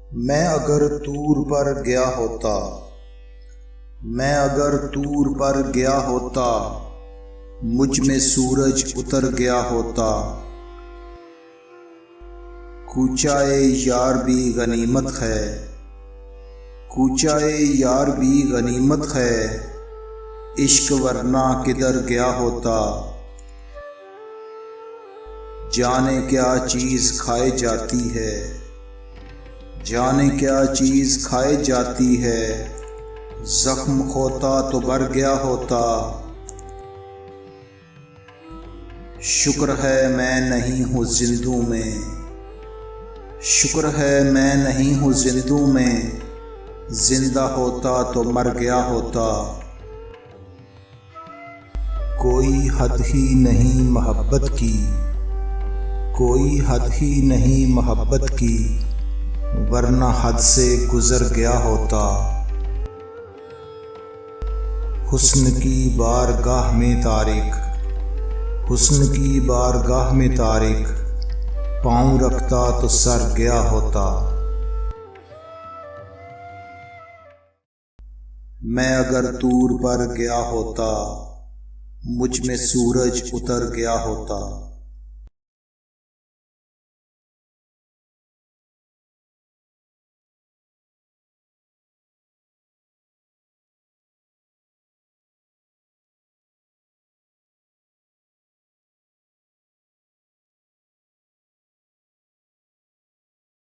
मैं अगर तूर पर गया होता, मैं अगर तूर पर गया होता, मुझ में सूरज उतर गया होता। कूचाए यार भी गनीमत है, कूचाए यार भी गनीमत है, इश्क वरना किधर गया होता। जाने क्या चीज़ खाए जाती है, जाने क्या चीज़ खाए जाती है, जख्म होता तो भर गया होता। शुक्र है मैं नहीं हूँ जिंदू में, शुक्र है मैं नहीं हूँ जिंदू में, जिंदा होता तो मर गया होता। कोई हद ही नहीं मोहब्बत की, कोई हद ही नहीं मोहब्बत की, वरना हद से गुजर गया होता। हुस्न की बारगाह में तारिक, हुस्न की बारगाह में तारिक, पाँव रखता तो सर गया होता। मैं अगर तूर पर गया होता, मुझ में सूरज उतर गया होता।